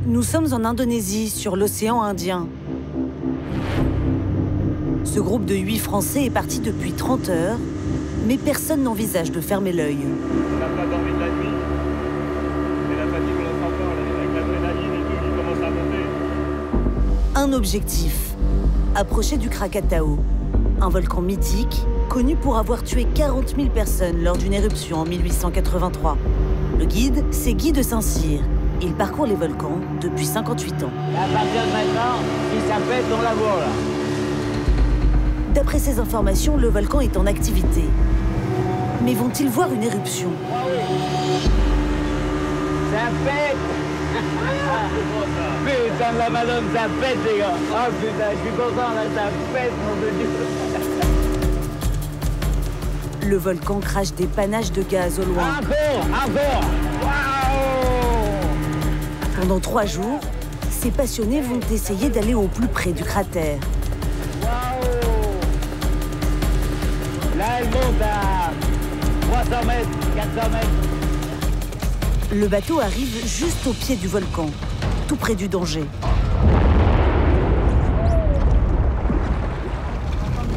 Nous sommes en Indonésie, sur l'océan Indien. Ce groupe de 8 Français est parti depuis 30 heures, mais personne n'envisage de fermer l'œil. On n'a pas dormi de la nuit. Et la fatigue, on la sent pas, avec l'adrénaline et tout, qui commence à monter. Un objectif, approcher du Krakatau, un volcan mythique connu pour avoir tué 40 000 personnes lors d'une éruption en 1883. Le guide, c'est Guy de Saint-Cyr. Il parcourt les volcans depuis 58 ans. À partir de maintenant, si ça pète, on la voit là. D'après ces informations, le volcan est en activité. Mais vont-ils voir une éruption? Ça pète. Putain de la madone, ça pète les gars. Oh putain, je suis content là, ça pète mon Dieu. Le volcan crache des panaches de gaz au loin. Encore. Waouh. Pendant 3 jours, ces passionnés vont essayer d'aller au plus près du cratère. Là, elle monte à 300 mètres, 400 mètres. Le bateau arrive juste au pied du volcan, tout près du danger.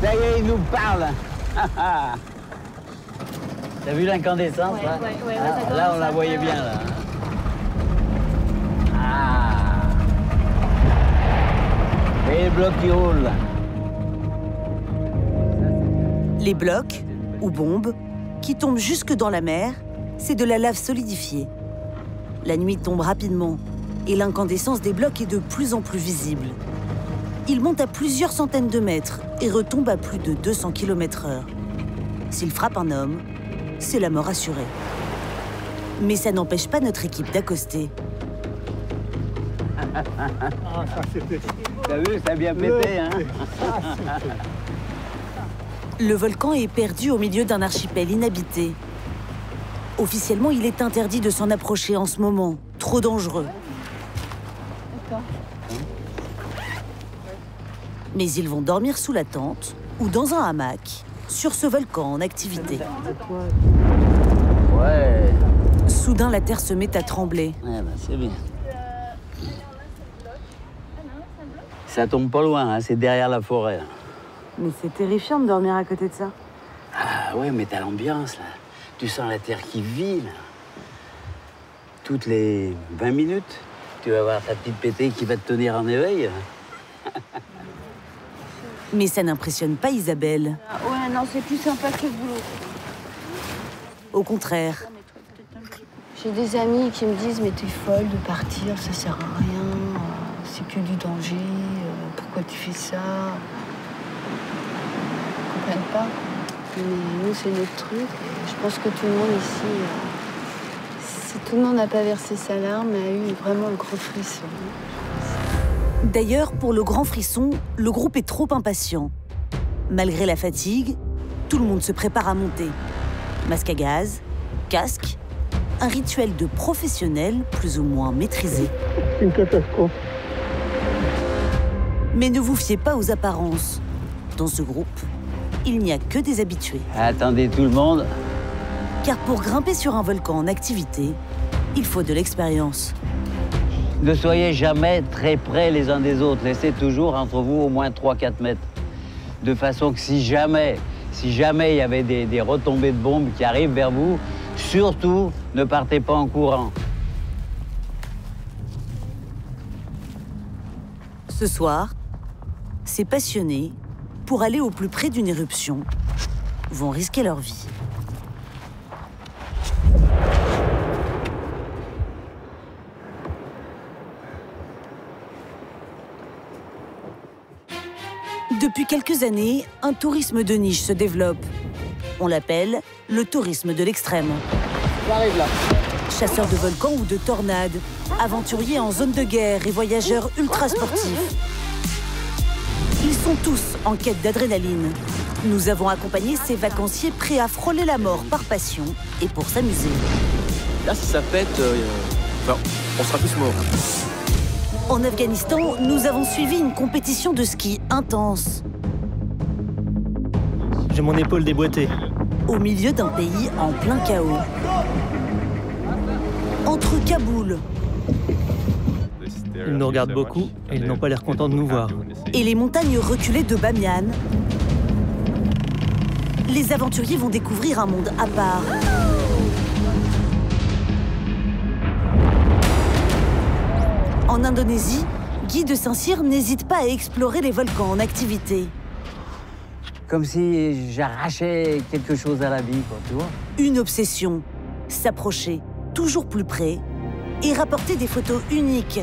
Ça y est, il nous parle. T'as vu l'incandescence là? Ouais, Là, on la voyait bien là. Et les blocs qui roulent là. Les blocs, ou bombes, qui tombent jusque dans la mer, c'est de la lave solidifiée. La nuit tombe rapidement et l'incandescence des blocs est de plus en plus visible. Il monte à plusieurs centaines de mètres et retombe à plus de 200 km/h. S'il frappe un homme, c'est la mort assurée. Mais ça n'empêche pas notre équipe d'accoster. T'as vu, ça a bien pété, hein? Le volcan est perdu au milieu d'un archipel inhabité. Officiellement, il est interdit de s'en approcher en ce moment. Trop dangereux. Mais ils vont dormir sous la tente ou dans un hamac sur ce volcan en activité. Ouais. Soudain, la terre se met à trembler. Ouais, bah, c'est bien. Ça tombe pas loin, hein, c'est derrière la forêt. Là. Mais c'est terrifiant de dormir à côté de ça. Ah ouais, mais t'as l'ambiance, là. Tu sens la terre qui vit, là. Toutes les 20 minutes, tu vas voir ta petite pétée qui va te tenir en éveil. Mais ça n'impressionne pas Isabelle. Ouais, non, c'est plus sympa que le boulot. Au contraire. J'ai des amis qui me disent « Mais t'es folle de partir, ça sert à rien, c'est que du danger, pourquoi tu fais ça ?» Ils comprennent pas. Mais nous, c'est notre truc. Et je pense que tout le monde ici, si tout le monde n'a pas versé sa larme, a eu vraiment le gros frisson. D'ailleurs, pour le grand frisson, le groupe est trop impatient. Malgré la fatigue, tout le monde se prépare à monter. Masque à gaz, casque, un rituel de professionnel plus ou moins maîtrisé. C'est une catastrophe. Mais ne vous fiez pas aux apparences. Dans ce groupe, il n'y a que des habitués. Attendez tout le monde. Car pour grimper sur un volcan en activité, il faut de l'expérience. Ne soyez jamais très près les uns des autres. Laissez toujours entre vous au moins 3-4 mètres. De façon que si jamais il y avait des retombées de bombes qui arrivent vers vous, surtout ne partez pas en courant. Ce soir, ces passionnés, pour aller au plus près d'une éruption, vont risquer leur vie. Depuis quelques années, un tourisme de niche se développe. On l'appelle le tourisme de l'extrême. J'arrive là. Chasseurs de volcans ou de tornades, aventuriers en zone de guerre et voyageurs ultra sportifs. Ils sont tous en quête d'adrénaline. Nous avons accompagné ces vacanciers prêts à frôler la mort par passion et pour s'amuser. Là, si ça pète, on sera tous morts. En Afghanistan, nous avons suivi une compétition de ski intense. J'ai mon épaule déboîtée. Au milieu d'un pays en plein chaos. Entre Kaboul, Ils nous regardent beaucoup et ils n'ont pas l'air contents de nous voir. Et les montagnes reculées de Bamiyan, les aventuriers vont découvrir un monde à part. En Indonésie, Guy de Saint-Cyr n'hésite pas à explorer les volcans en activité. Comme si j'arrachais quelque chose à la vie, quoi, tu vois. Une obsession, s'approcher toujours plus près et rapporter des photos uniques.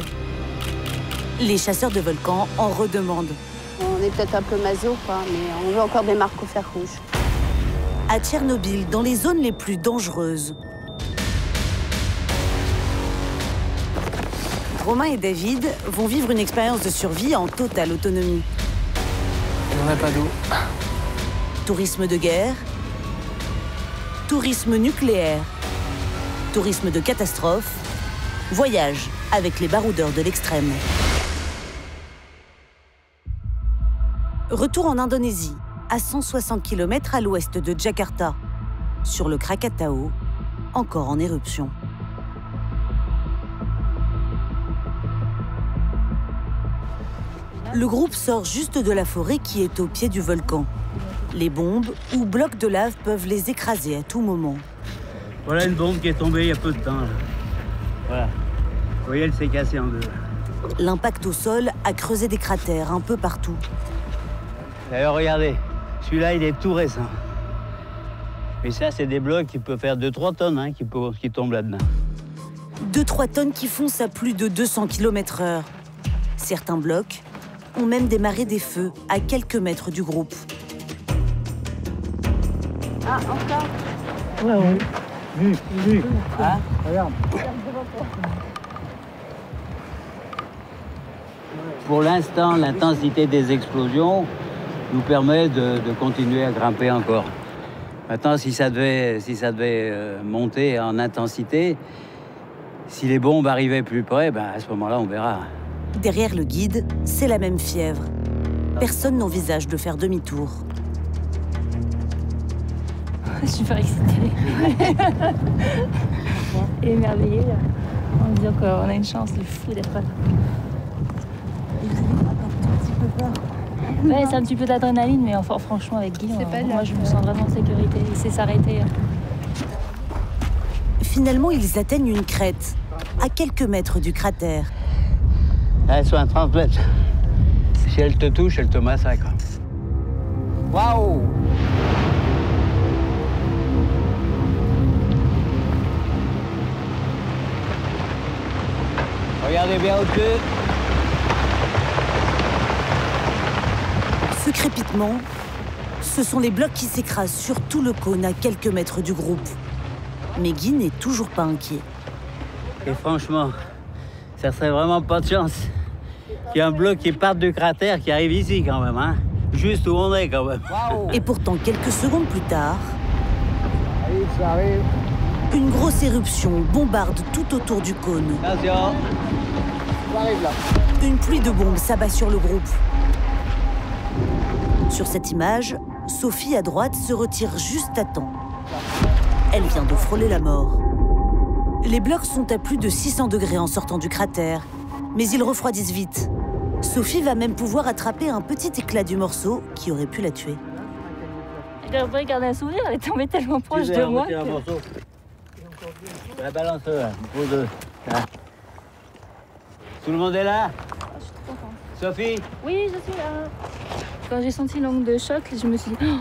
Les chasseurs de volcans en redemandent. On est peut-être un peu maso, quoi, mais on veut encore des marques au fer rouge. À Tchernobyl, dans les zones les plus dangereuses. Romain et David vont vivre une expérience de survie en totale autonomie. On n'a pas d'eau. Tourisme de guerre, tourisme nucléaire, tourisme de catastrophe, voyage avec les baroudeurs de l'extrême. Retour en Indonésie, à 160 km à l'ouest de Jakarta, sur le Krakatau, encore en éruption. Le groupe sort juste de la forêt qui est au pied du volcan. Les bombes ou blocs de lave peuvent les écraser à tout moment. Voilà une bombe qui est tombée il y a peu de temps. Là. Voilà. Vous voyez, elle s'est cassée en deux. L'impact au sol a creusé des cratères un peu partout. D'ailleurs, regardez, celui-là, il est tout récent. Et ça, c'est des blocs qui peuvent faire 2-3 tonnes hein, qui tombent là-dedans. 2-3 tonnes qui foncent à plus de 200 km/h. Certains blocs ont même démarré des feux à quelques mètres du groupe. Ah, encore? Ouais. Vu. Hein? Regarde. Pour l'instant, l'intensité des explosions nous permet de continuer à grimper encore. Maintenant, si ça devait monter en intensité, si les bombes arrivaient plus près, ben à ce moment-là, on verra. Derrière le guide, c'est la même fièvre. Personne n'envisage de faire demi-tour. Je suis super excitée. Et émerveillée, là. En me disant qu'on a une chance de fou d'être là. Ouais, c'est un petit peu d'adrénaline, mais enfin, franchement, avec Guy, moi, je me sens vraiment en sécurité. Il sait s'arrêter. Finalement, ils atteignent une crête, à quelques mètres du cratère. Elles sont à 30 mètres. Si elle te touche, elle te massacre. Waouh! Regardez bien au-dessus. Ce crépitement, ce sont les blocs qui s'écrasent sur tout le cône à quelques mètres du groupe. Mais Guy n'est toujours pas inquiet. Et franchement, ça serait vraiment pas de chance qu'il y ait un bloc qui parte du cratère qui arrive ici quand même, hein? Juste où on est quand même. Et pourtant, quelques secondes plus tard, Ça arrive. une grosse éruption bombarde tout autour du cône. Attention! Ça arrive là. Une pluie de bombes s'abat sur le groupe. Sur cette image, Sophie à droite se retire juste à temps. Elle vient de frôler la mort. Les blocs sont à plus de 600 degrés en sortant du cratère, mais ils refroidissent vite. Sophie va même pouvoir attraper un petit éclat du morceau qui aurait pu la tuer. Je devrais garder un souvenir, elle est tombée tellement proche de moi. La balance, pour deux. Là. Tout le monde est là? Je suis trop contente. Sophie? Oui, je suis là. Quand j'ai senti l'onde de choc, je me suis dit... Oh,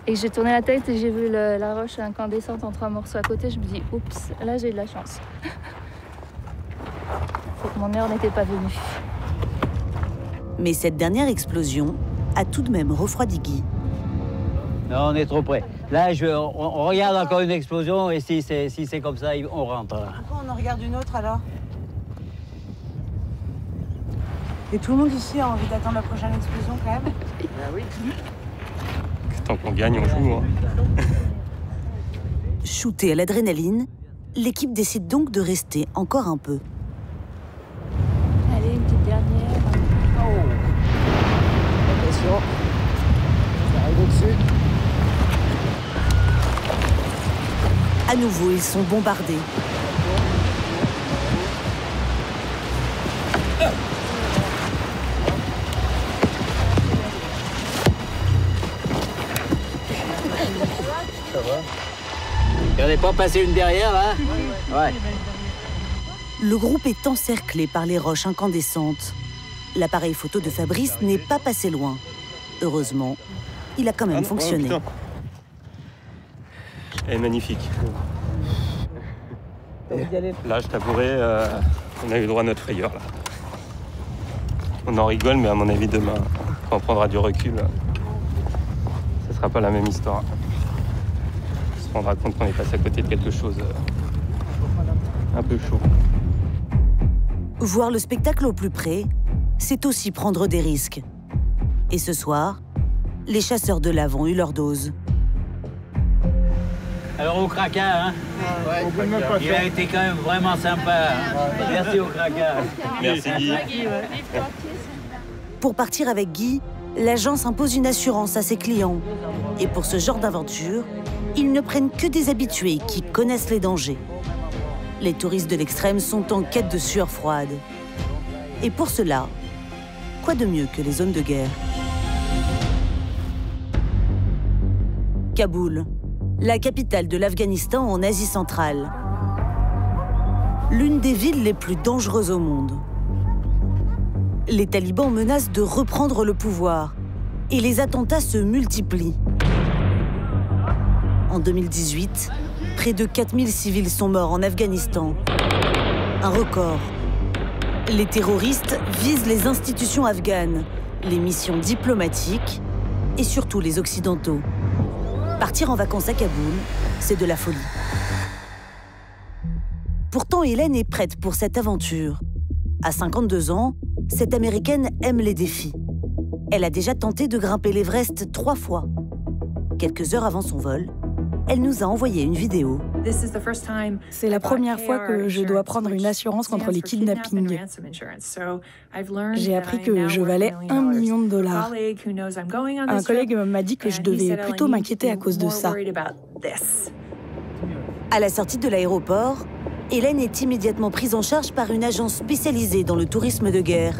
et j'ai tourné la tête et j'ai vu la roche incandescente entre un morceau à côté. Je me dis, oups, là j'ai eu de la chance. Faut que mon heure n'était pas venue. Mais cette dernière explosion a tout de même refroidi Guy. Non, on est trop près. Là, on regarde encore une explosion et si c'est comme ça, on rentre. Là. Pourquoi on en regarde une autre alors? Et tout le monde ici a envie d'attendre la prochaine explosion quand même? oui. Tant qu'on gagne, on joue. Hein. Shootée à l'adrénaline, l'équipe décide donc de rester encore un peu. Allez, une petite dernière. Attention. Ça arrive au-dessus. À nouveau, ils sont bombardés. Et on n'est pas passé une derrière, là? Ouais. Le groupe est encerclé par les roches incandescentes. L'appareil photo de Fabrice n'est pas passé loin. Heureusement, il a quand même fonctionné. Oh, elle est magnifique. Là, je t'avouerai, on a eu droit à notre frayeur. Là. On en rigole, mais à mon avis, demain, quand on prendra du recul, ce sera pas la même histoire. On se rendra compte qu'on est passé à côté de quelque chose un peu chaud. Voir le spectacle au plus près, c'est aussi prendre des risques. Et ce soir, les chasseurs de lave ont eu leur dose. Alors au Kraka, hein? Il a été quand même vraiment sympa. Hein? Merci au Kraka. Merci Guy. Pour partir avec Guy, l'agence impose une assurance à ses clients. Et pour ce genre d'aventure, ils ne prennent que des habitués qui connaissent les dangers. Les touristes de l'extrême sont en quête de sueur froide. Et pour cela, quoi de mieux que les zones de guerre? Kaboul, la capitale de l'Afghanistan en Asie centrale. L'une des villes les plus dangereuses au monde. Les talibans menacent de reprendre le pouvoir et les attentats se multiplient. En 2018, près de 4000 civils sont morts en Afghanistan. Un record. Les terroristes visent les institutions afghanes, les missions diplomatiques et surtout les Occidentaux. Partir en vacances à Kaboul, c'est de la folie. Pourtant, Hélène est prête pour cette aventure. À 52 ans, cette Américaine aime les défis. Elle a déjà tenté de grimper l'Everest 3 fois. Quelques heures avant son vol, elle nous a envoyé une vidéo. C'est la première fois que je dois prendre une assurance contre les kidnappings. J'ai appris que je valais $1 million. Un collègue m'a dit que je devais plutôt m'inquiéter à cause de ça. À la sortie de l'aéroport, Hélène est immédiatement prise en charge par une agence spécialisée dans le tourisme de guerre.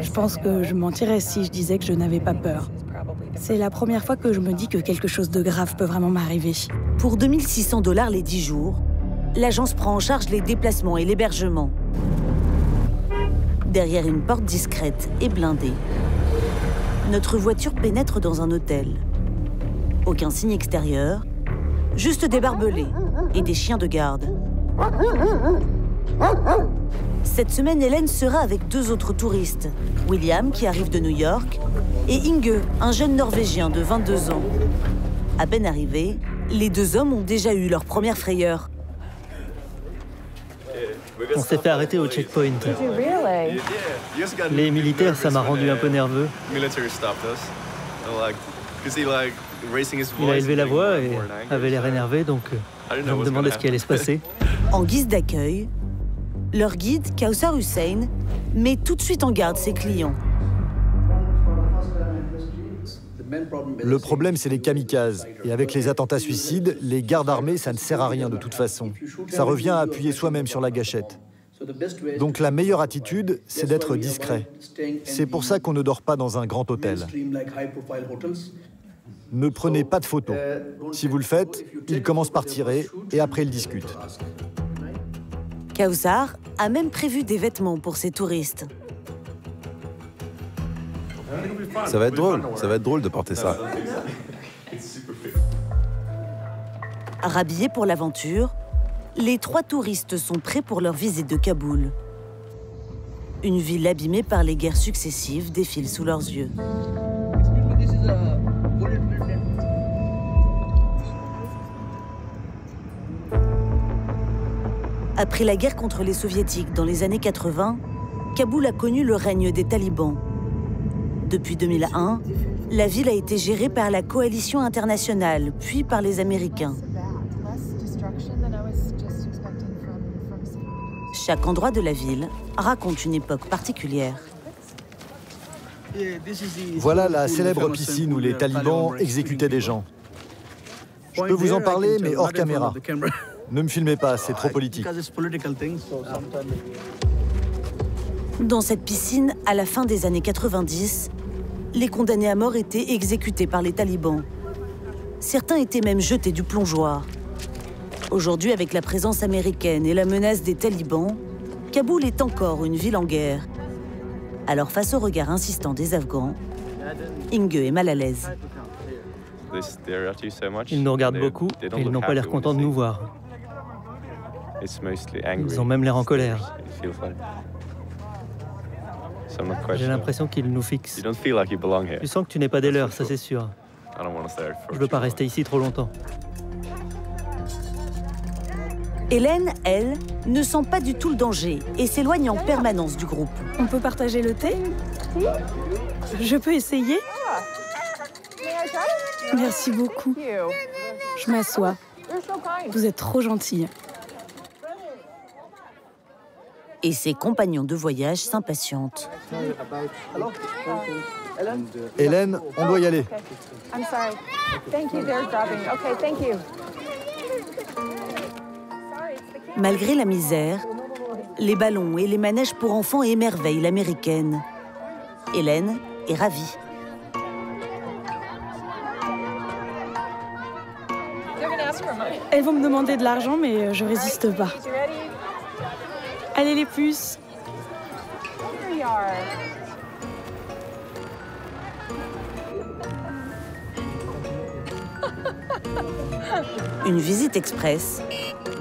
Je pense que je mentirais si je disais que je n'avais pas peur. C'est la première fois que je me dis que quelque chose de grave peut vraiment m'arriver. Pour $2 600 les 10 jours, l'agence prend en charge les déplacements et l'hébergement. Derrière une porte discrète et blindée, notre voiture pénètre dans un hôtel. Aucun signe extérieur, juste des barbelés et des chiens de garde. Cette semaine, Hélène sera avec 2 autres touristes, William, qui arrive de New York, et Inge, un jeune Norvégien de 22 ans. À peine arrivés, les 2 hommes ont déjà eu leur première frayeur. On s'est fait arrêter au checkpoint. Les militaires, ça m'a rendu un peu nerveux. Il a élevé la voix et avait l'air énervé, donc je me demandais ce qui allait se passer. En guise d'accueil, leur guide, Kaussar Hussein, met tout de suite en garde ses clients. Le problème, c'est les kamikazes. Et avec les attentats suicides, les gardes armés, ça ne sert à rien de toute façon. Ça revient à appuyer soi-même sur la gâchette. Donc la meilleure attitude, c'est d'être discret. C'est pour ça qu'on ne dort pas dans un grand hôtel. Ne prenez pas de photos. Si vous le faites, ils commencent par tirer et après ils discutent. Kaussar a même prévu des vêtements pour ses touristes. Ça va être drôle de porter ça. Rhabillés pour l'aventure, les 3 touristes sont prêts pour leur visite de Kaboul. Une ville abîmée par les guerres successives défile sous leurs yeux. Après la guerre contre les Soviétiques dans les années 80, Kaboul a connu le règne des talibans. Depuis 2001, la ville a été gérée par la coalition internationale, puis par les Américains. Chaque endroit de la ville raconte une époque particulière. Voilà la célèbre piscine où les talibans exécutaient des gens. Je peux vous en parler, mais hors caméra. Ne me filmez pas, c'est trop politique. Dans cette piscine, à la fin des années 90, les condamnés à mort étaient exécutés par les talibans. Certains étaient même jetés du plongeoir. Aujourd'hui, avec la présence américaine et la menace des talibans, Kaboul est encore une ville en guerre. Alors face au regard insistant des Afghans, Inge est mal à l'aise. Ils nous regardent beaucoup et ils n'ont pas l'air contents de nous voir. Ils ont même l'air en colère. J'ai l'impression qu'ils nous fixent. Tu sens que tu n'es pas des leurs, ça c'est sûr. Je ne veux pas rester ici trop longtemps. Hélène, elle, ne sent pas du tout le danger et s'éloigne en permanence du groupe. On peut partager le thé? Je peux essayer? Merci beaucoup. Je m'assois. Vous êtes trop gentille. Et ses compagnons de voyage s'impatientent. Hélène, on doit y aller. Malgré la misère, les ballons et les manèges pour enfants émerveillent l'américaine. Hélène est ravie. Elles vont me demander de l'argent, mais je résiste pas. Allez les puces. Une visite express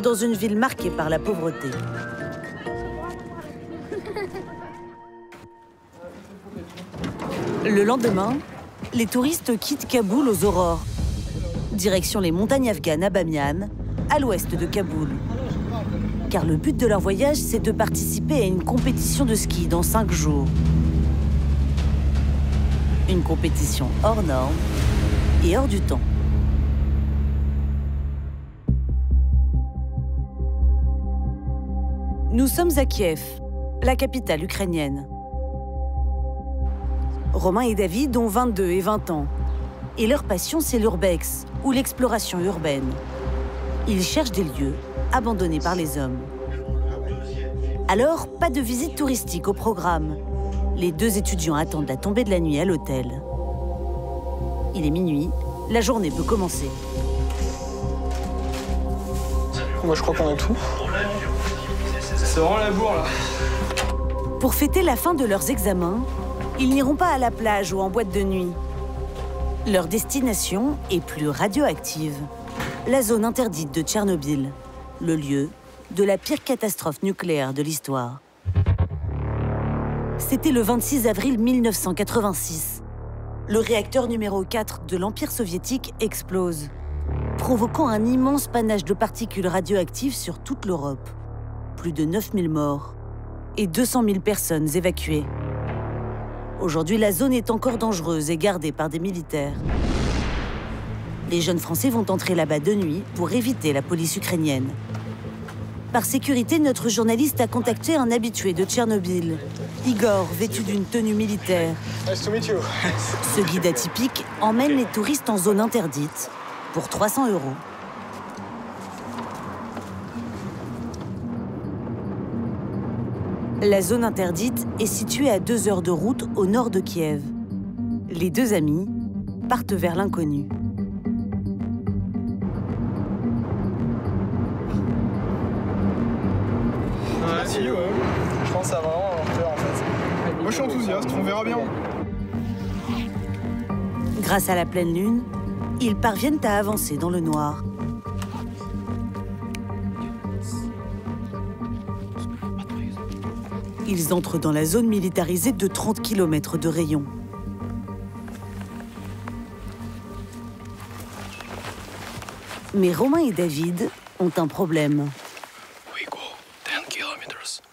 dans une ville marquée par la pauvreté. Le lendemain, les touristes quittent Kaboul aux aurores. Direction les montagnes afghanes à Bamiyan, à l'ouest de Kaboul. Car le but de leur voyage, c'est de participer à une compétition de ski dans 5 jours. Une compétition hors norme et hors du temps. Nous sommes à Kiev, la capitale ukrainienne. Romain et David ont 22 et 20 ans. Et leur passion, c'est l'urbex, ou l'exploration urbaine. Ils cherchent des lieux abandonnés par les hommes. Alors, pas de visite touristique au programme. Les 2 étudiants attendent la tombée de la nuit à l'hôtel. Il est minuit, la journée peut commencer. Moi, je crois qu'on a tout. C'est vraiment la bourre, là. Pour fêter la fin de leurs examens, ils n'iront pas à la plage ou en boîte de nuit. Leur destination est plus radioactive. La zone interdite de Tchernobyl, le lieu de la pire catastrophe nucléaire de l'histoire. C'était le 26 avril 1986. Le réacteur numéro 4 de l'Empire soviétique explose, provoquant un immense panache de particules radioactives sur toute l'Europe. Plus de 9000 morts et 200 000 personnes évacuées. Aujourd'hui, la zone est encore dangereuse et gardée par des militaires. Les jeunes Français vont entrer là-bas de nuit pour éviter la police ukrainienne. Par sécurité, notre journaliste a contacté un habitué de Tchernobyl, Igor, vêtu d'une tenue militaire. Nice to meet you. Ce guide atypique emmène les touristes en zone interdite pour 300 €. La zone interdite est située à 2 heures de route au nord de Kiev. Les 2 amis partent vers l'inconnu. Merci, ouais. Je pense que ça va vraiment avoir peur, en fait. Moi, je suis enthousiaste, on verra bien. Grâce à la pleine lune, ils parviennent à avancer dans le noir. Ils entrent dans la zone militarisée de 30 km de rayon. Mais Romain et David ont un problème. We go 10 kilometers.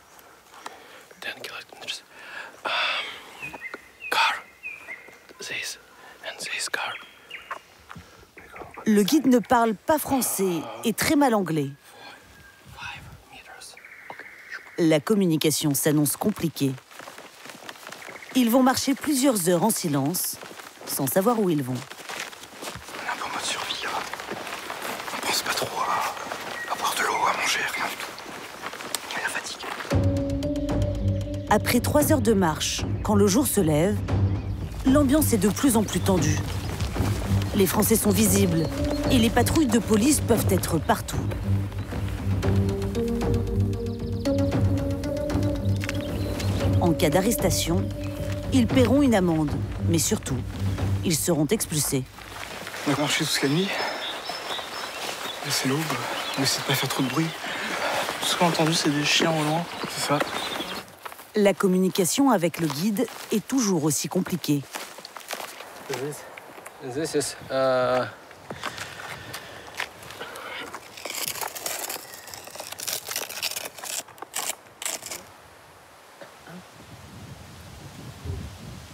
10 kilometers. Car. This and this car. Le guide ne parle pas français et très mal anglais. La communication s'annonce compliquée. Ils vont marcher plusieurs heures en silence, sans savoir où ils vont. On est un peu en mode survie, là. On pense pas trop à boire de l'eau, à manger, rien du tout. Il y a la fatigue. Après 3 heures de marche, quand le jour se lève, l'ambiance est de plus en plus tendue. Les Français sont visibles et les patrouilles de police peuvent être partout. En cas d'arrestation, ils paieront une amende, mais surtout, ils seront expulsés. On a marché toute la nuit. Là, c'est l'aube. On essaie de pas faire trop de bruit. Tout ce qu'on a entendu, c'est des chiens au loin. C'est ça. La communication avec le guide est toujours aussi compliquée. This is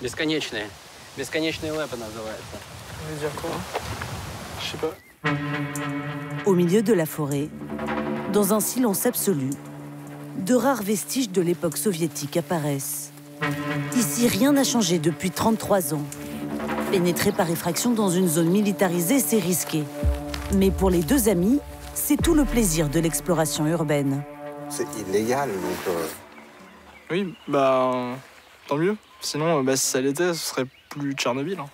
Бесконечные. Бесконечные лэпы называется. Ça veut dire quoi? Je sais pas. Au milieu de la forêt, dans un silence absolu, de rares vestiges de l'époque soviétique apparaissent. Ici, rien n'a changé depuis 33 ans. Pénétrer par effraction dans une zone militarisée, c'est risqué. Mais pour les deux amis, c'est tout le plaisir de l'exploration urbaine. C'est illégal, donc... Oui, tant mieux. Sinon, si ça l'était, ce serait plus Tchernobyl. Hein.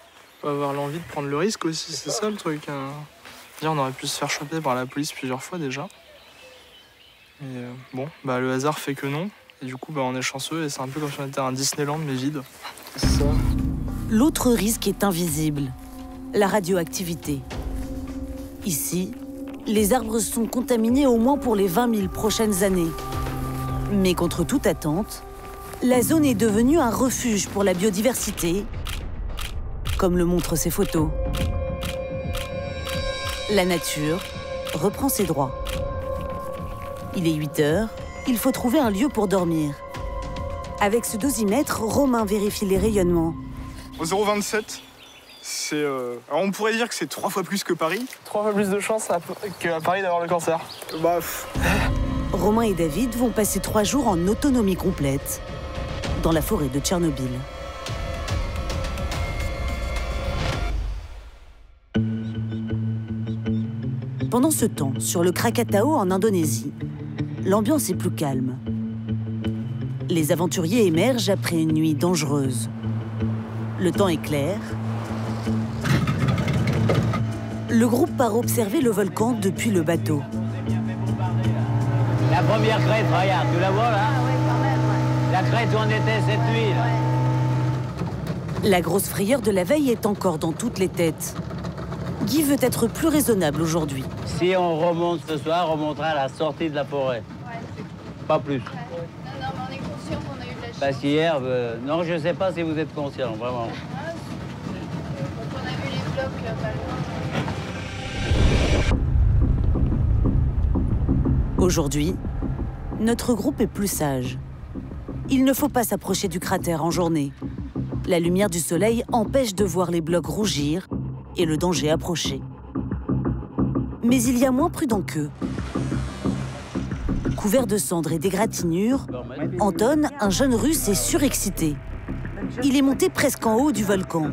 On va avoir l'envie de prendre le risque aussi, c'est ça le truc. On aurait pu se faire choper par la police plusieurs fois déjà. Mais le hasard fait que non. Et du coup, on est chanceux et c'est un peu comme si on était à un Disneyland, mais vide. C'est ça. L'autre risque est invisible, la radioactivité. Ici, les arbres sont contaminés au moins pour les 20 000 prochaines années. Mais contre toute attente, la zone est devenue un refuge pour la biodiversité, comme le montrent ces photos. La nature reprend ses droits. Il est 8 heures, il faut trouver un lieu pour dormir. Avec ce dosimètre, Romain vérifie les rayonnements. Au 0,27, c'est... Alors on pourrait dire que c'est 3 fois plus que Paris. 3 fois plus de chances qu'à Paris d'avoir le cancer. Romain et David vont passer 3 jours en autonomie complète dans la forêt de Tchernobyl. Pendant ce temps, sur le Krakatau en Indonésie, l'ambiance est plus calme. Les aventuriers émergent après une nuit dangereuse. Le temps est clair. Le groupe part observer le volcan depuis le bateau. La première crête, regarde, tu la vois là? La crête où on était cette nuit là. La grosse frayeur de la veille est encore dans toutes les têtes. Guy veut être plus raisonnable aujourd'hui. Si on remonte ce soir, on remontera à la sortie de la forêt. Pas plus. Non, mais on est conscient qu'on a eu de la chance. Parce qu'hier, non, je ne sais pas si vous êtes conscient, vraiment. Quand on a vu les blocs pas loin. Aujourd'hui, notre groupe est plus sage. Il ne faut pas s'approcher du cratère en journée. La lumière du soleil empêche de voir les blocs rougir et le danger approcher. Mais il y a moins prudent qu'eux. Couvert de cendres et d'égratignures, Anton, un jeune Russe, est surexcité. Il est monté presque en haut du volcan.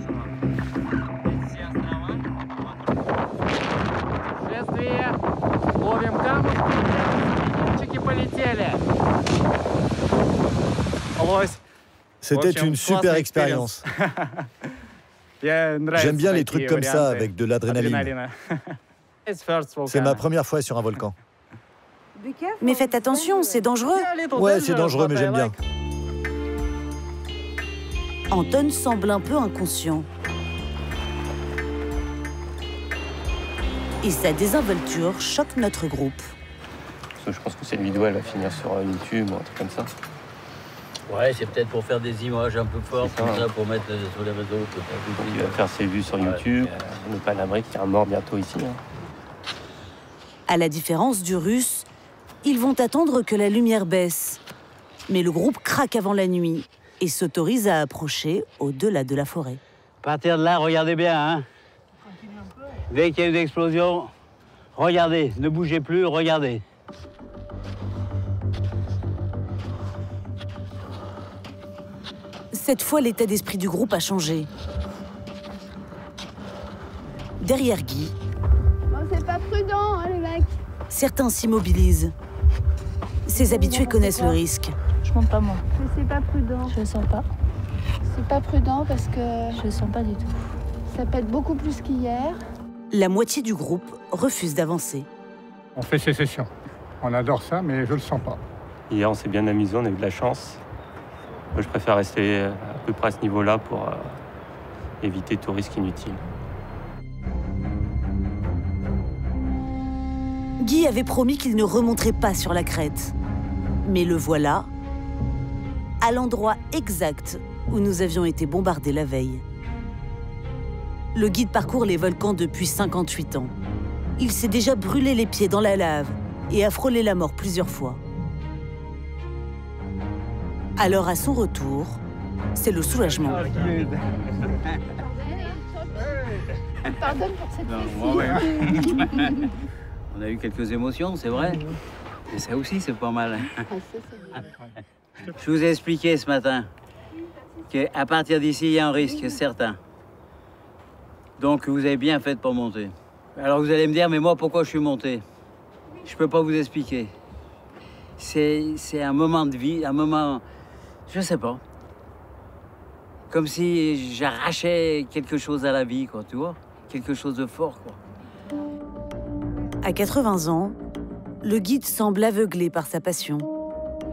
C'était une super expérience. J'aime bien les trucs comme ça, avec de l'adrénaline. C'est ma première fois sur un volcan. Mais faites attention, c'est dangereux. Ouais, c'est dangereux, mais j'aime bien. Anton semble un peu inconscient. Et sa désinvolture choque notre groupe. Je pense que cette vidéo, elle va finir sur YouTube ou un truc comme ça. Ouais, c'est peut-être pour faire des images un peu fortes, comme ça, pour mettre sur les réseaux. Il va faire ses vues sur YouTube. On n'est pas à l'abri qu'il y ait un mort bientôt ici. À la différence du Russe, ils vont attendre que la lumière baisse. Mais le groupe craque avant la nuit et s'autorise à approcher au-delà de la forêt. À partir de là, regardez bien, hein. Dès qu'il y a une explosion, regardez, ne bougez plus, regardez. Cette fois, l'état d'esprit du groupe a changé. Derrière Guy, c'est pas prudent, hein, les mecs. Certains s'immobilisent. Ces habitués connaissent le risque. Je monte pas, moi. Mais c'est pas prudent. Je le sens pas. C'est pas prudent parce que... Je le sens pas du tout. Ça pète beaucoup plus qu'hier. La moitié du groupe refuse d'avancer. On fait sécession. On adore ça, mais je le sens pas. Hier, on s'est bien amusé, on a eu de la chance. Moi, je préfère rester à peu près à ce niveau-là pour éviter tout risque inutile. Guy avait promis qu'il ne remonterait pas sur la crête. Mais le voilà, à l'endroit exact où nous avions été bombardés la veille. Le guide parcourt les volcans depuis 58 ans. Il s'est déjà brûlé les pieds dans la lave et a frôlé la mort plusieurs fois. Alors à son retour, c'est le soulagement. Pardonne pour cette fois-ci. On a eu quelques émotions, c'est vrai. Et ça aussi, c'est pas mal. Je vous ai expliqué ce matin qu'à partir d'ici, il y a un risque certain. Donc, vous avez bien fait de pas monter. Alors, vous allez me dire, mais moi, pourquoi je suis monté? Je peux pas vous expliquer. C'est un moment de vie, un moment... Je sais pas. Comme si j'arrachais quelque chose à la vie, quoi, tu vois? Quelque chose de fort, quoi. À 80 ans, le guide semble aveuglé par sa passion.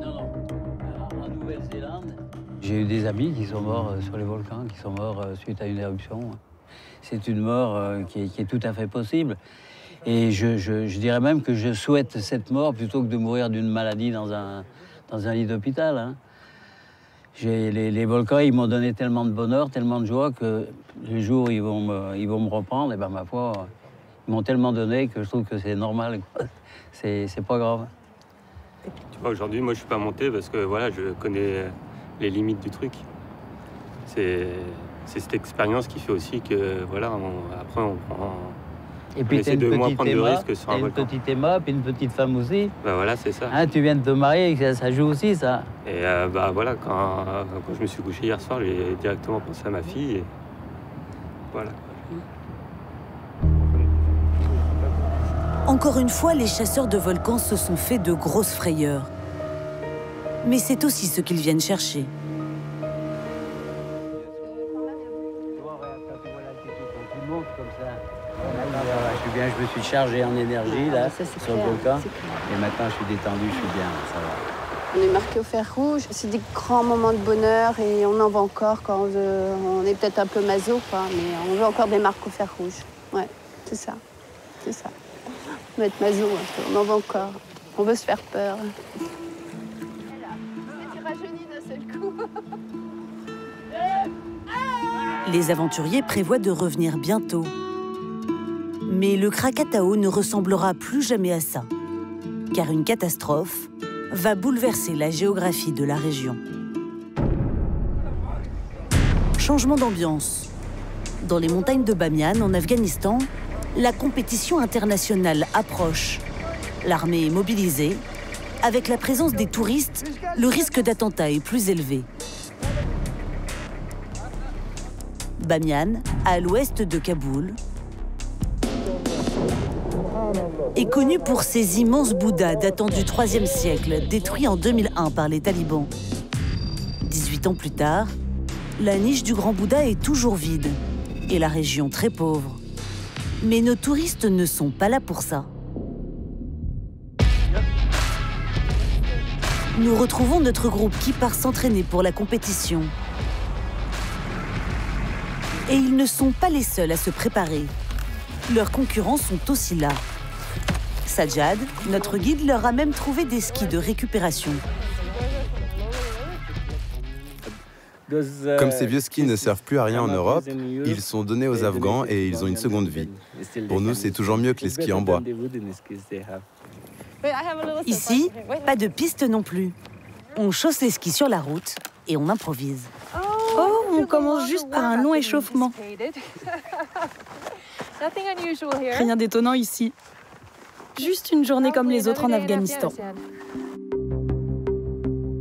En Nouvelle-Zélande, j'ai eu des amis qui sont morts sur les volcans, qui sont morts suite à une éruption. C'est une mort qui est tout à fait possible. Et je dirais même que je souhaite cette mort plutôt que de mourir d'une maladie dans un lit d'hôpital. Hein. Les volcans, ils m'ont donné tellement de bonheur, tellement de joie que les jours où ils vont me reprendre, et ben ma foi, ils m'ont tellement donné que je trouve que c'est normal. C'est pas grave. Tu vois, aujourd'hui, moi, je suis pas monté parce que voilà, je connais les limites du truc. C'est cette expérience qui fait aussi que voilà, après on prend. Et puis t'as une volcan. Petite Emma, puis une petite femme aussi. Bah voilà, c'est ça. Hein, tu viens de te marier, ça joue aussi, ça. Et bah voilà, quand je me suis couché hier soir, j'ai directement pensé à ma fille. Et voilà. Encore une fois, les chasseurs de volcans se sont fait de grosses frayeurs. Mais c'est aussi ce qu'ils viennent chercher. Je me suis chargé en énergie là, sur le volcan. Et maintenant, je suis détendu, je suis bien, ça va. On est marqué au fer rouge. C'est des grands moments de bonheur et on en veut encore quand on est peut-être un peu maso, quoi, mais on veut encore des marques au fer rouge. Ouais, c'est ça. C'est ça. On veut être maso, on en veut encore. On veut se faire peur. Les aventuriers prévoient de revenir bientôt. Mais le Krakatau ne ressemblera plus jamais à ça, car une catastrophe va bouleverser la géographie de la région. Changement d'ambiance. Dans les montagnes de Bamiyan, en Afghanistan, la compétition internationale approche. L'armée est mobilisée. Avec la présence des touristes, le risque d'attentat est plus élevé. Bamiyan, à l'ouest de Kaboul, est connu pour ses immenses Bouddhas datant du IIIe siècle, détruits en 2001 par les talibans. 18 ans plus tard, la niche du Grand Bouddha est toujours vide et la région très pauvre. Mais nos touristes ne sont pas là pour ça. Nous retrouvons notre groupe qui part s'entraîner pour la compétition. Et ils ne sont pas les seuls à se préparer. Leurs concurrents sont aussi là. Sajjad, notre guide, leur a même trouvé des skis de récupération. Comme ces vieux skis ne servent plus à rien en Europe, ils sont donnés aux Afghans et ils ont une seconde vie. Pour nous, c'est toujours mieux que les skis en bois. Ici, pas de piste non plus. On chausse les skis sur la route et on improvise. Oh, on commence juste par un long échauffement. Rien d'étonnant ici. Juste une journée comme les autres en Afghanistan.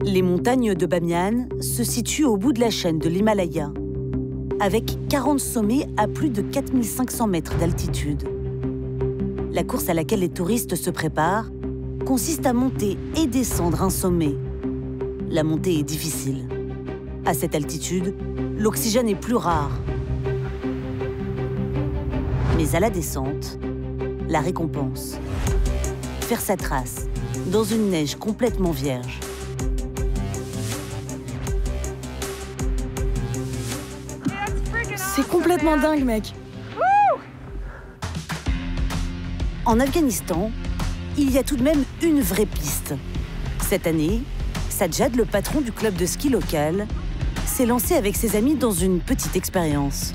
Les montagnes de Bamiyan se situent au bout de la chaîne de l'Himalaya, avec 40 sommets à plus de 4500 mètres d'altitude. La course à laquelle les touristes se préparent consiste à monter et descendre un sommet. La montée est difficile. À cette altitude, l'oxygène est plus rare. Mais à la descente, la récompense. Faire sa trace dans une neige complètement vierge. C'est complètement dingue, mec. En Afghanistan, il y a tout de même une vraie piste. Cette année, Sajjad, le patron du club de ski local, s'est lancé avec ses amis dans une petite expérience.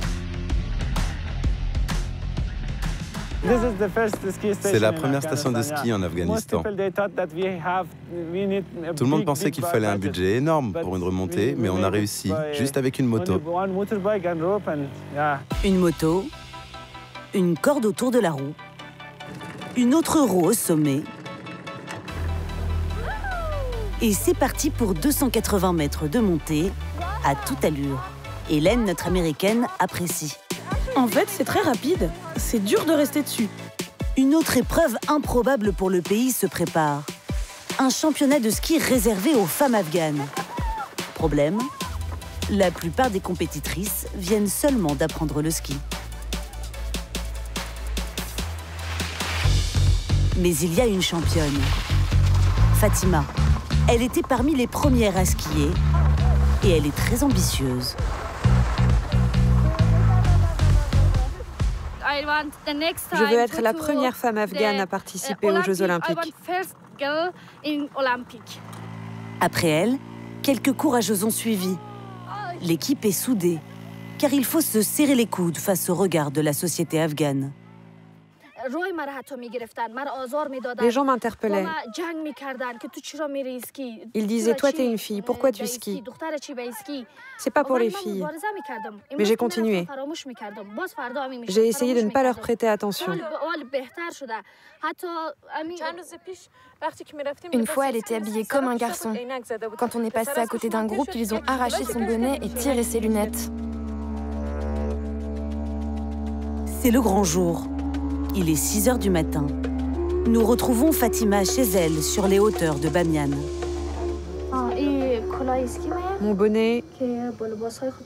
C'est la première station de ski en Afghanistan. Tout le monde pensait qu'il fallait un budget énorme pour une remontée, mais on a réussi, juste avec une moto. Une moto, une corde autour de la roue, une autre roue au sommet. Et c'est parti pour 280 mètres de montée à toute allure. Hélène, notre américaine, apprécie. En fait, c'est très rapide. C'est dur de rester dessus. Une autre épreuve improbable pour le pays se prépare. Un championnat de ski réservé aux femmes afghanes. Problème, la plupart des compétitrices viennent seulement d'apprendre le ski. Mais il y a une championne, Fatima. Elle était parmi les premières à skier et elle est très ambitieuse. Je veux être la première femme afghane à participer aux Jeux Olympiques. Après elle, quelques courageuses ont suivi. L'équipe est soudée, car il faut se serrer les coudes face au regard de la société afghane. Les gens m'interpellaient. Ils disaient « Toi, t'es une fille, pourquoi tu skis ?» C'est pas pour les filles. Mais j'ai continué. J'ai essayé de ne pas leur prêter attention. Une fois, elle était habillée comme un garçon. Quand on est passé à côté d'un groupe, ils ont arraché son bonnet et tiré ses lunettes. C'est le grand jour. Il est 6 h du matin. Nous retrouvons Fatima chez elle, sur les hauteurs de Bamiyan. Mon bonnet,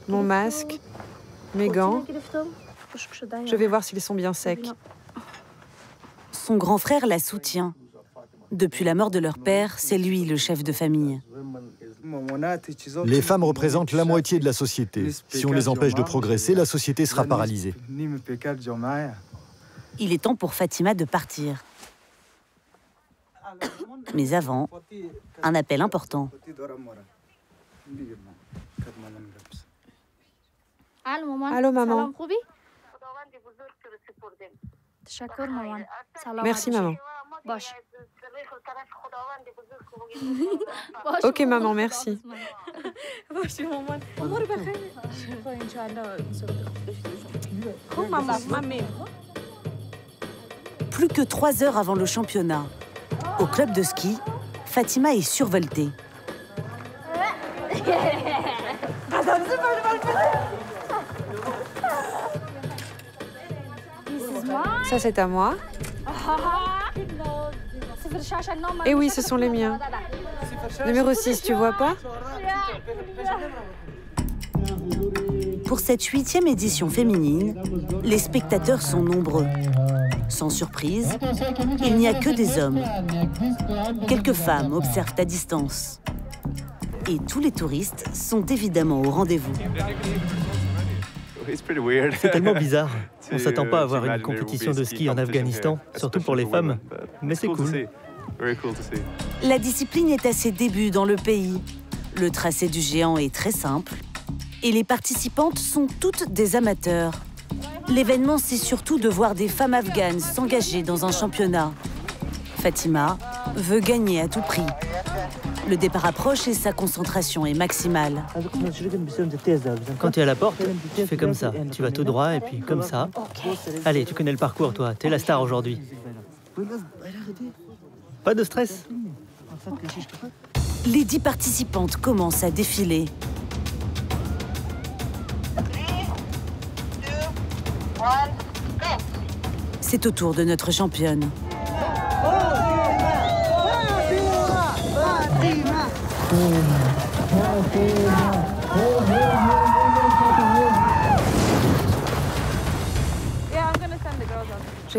mon masque, mes gants. Je vais voir s'ils sont bien secs. Son grand frère la soutient. Depuis la mort de leur père, c'est lui le chef de famille. Les femmes représentent la moitié de la société. Si on les empêche de progresser, la société sera paralysée. Il est temps pour Fatima de partir. Mais avant, un appel important. Allô, maman. Merci, maman. Ok, maman, merci. Plus que 3 heures avant le championnat, au club de ski, Fatima est survoltée. Ça, c'est à moi. Et oui, ce sont les miens. Numéro 6, tu vois pas? Pour cette 8e édition féminine, les spectateurs sont nombreux. Sans surprise, il n'y a que des hommes. Quelques femmes observent à distance. Et tous les touristes sont évidemment au rendez-vous. C'est tellement bizarre. On ne s'attend pas à avoir une compétition de ski en Afghanistan, surtout pour les femmes. Mais c'est cool. La discipline est à ses débuts dans le pays. Le tracé du géant est très simple. Et les participantes sont toutes des amateurs. L'événement, c'est surtout de voir des femmes afghanes s'engager dans un championnat. Fatima veut gagner à tout prix. Le départ approche et sa concentration est maximale. Quand tu es à la porte, tu fais comme ça. Tu vas tout droit et puis comme ça. Allez, tu connais le parcours, toi. T'es la star aujourd'hui. Pas de stress. Les 10 participantes commencent à défiler. C'est au tour de notre championne.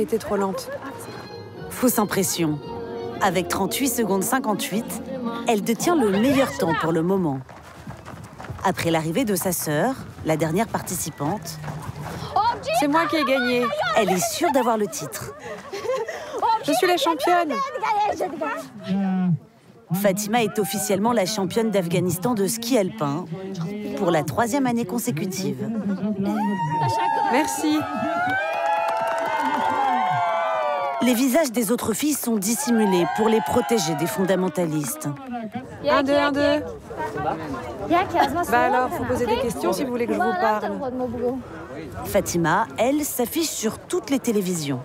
pas été trop lente. Fausse impression. Avec 38 secondes 58, elle détient le meilleur temps pour le moment. Après l'arrivée de sa sœur, la dernière participante, c'est moi qui ai gagné. Elle est sûre d'avoir le titre. Je suis la championne. Fatima est officiellement la championne d'Afghanistan de ski alpin pour la 3e année consécutive. Merci. Les visages des autres filles sont dissimulés pour les protéger des fondamentalistes. 1, 2, 1, 2. Bah alors, faut poser des questions si vous voulez que je vous parle. Fatima, elle, s'affiche sur toutes les télévisions.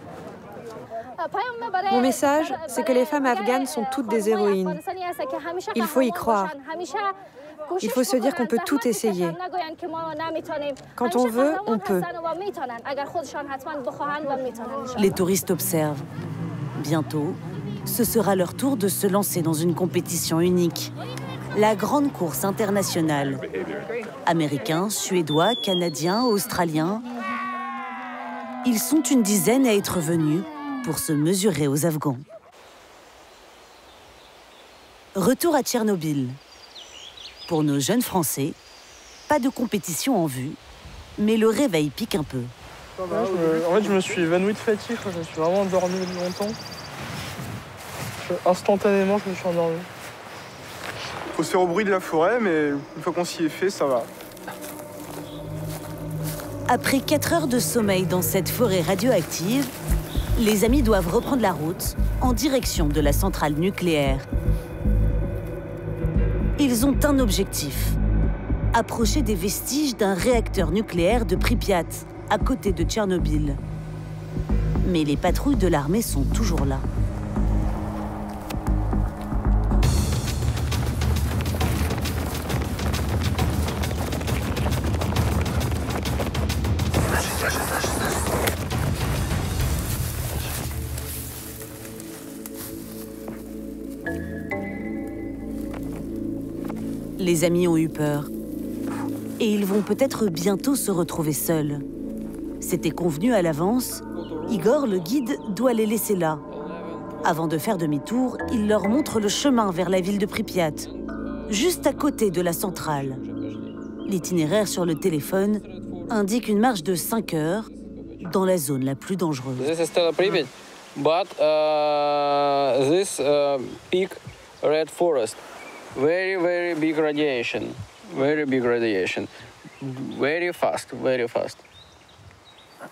Mon message, c'est que les femmes afghanes sont toutes des héroïnes. Il faut y croire. Il faut se dire qu'on peut tout essayer. Quand on veut, on peut. Les touristes observent. Bientôt, ce sera leur tour de se lancer dans une compétition unique. La grande course internationale. Américains, Suédois, Canadiens, Australiens. Ils sont une dizaine à être venus pour se mesurer aux Afghans. Retour à Tchernobyl. Pour nos jeunes Français, pas de compétition en vue, mais le réveil pique un peu. En fait, je me suis évanoui de fatigue, je me suis vraiment endormi longtemps. Instantanément, je me suis endormi. Faut se faire au bruit de la forêt, mais une fois qu'on s'y est fait, ça va. Après 4 heures de sommeil dans cette forêt radioactive, les amis doivent reprendre la route en direction de la centrale nucléaire. Ils ont un objectif, approcher des vestiges d'un réacteur nucléaire de Pripyat, à côté de Tchernobyl. Mais les patrouilles de l'armée sont toujours là. Les amis ont eu peur. Et ils vont peut-être bientôt se retrouver seuls. C'était convenu à l'avance, Igor, le guide, doit les laisser là. Avant de faire demi-tour, il leur montre le chemin vers la ville de Pripyat, juste à côté de la centrale. L'itinéraire sur le téléphone indique une marche de 5 heures dans la zone la plus dangereuse. This is still Pripyat, but this big red forest. Very, very big radiation. Very big radiation. Very fast, very fast.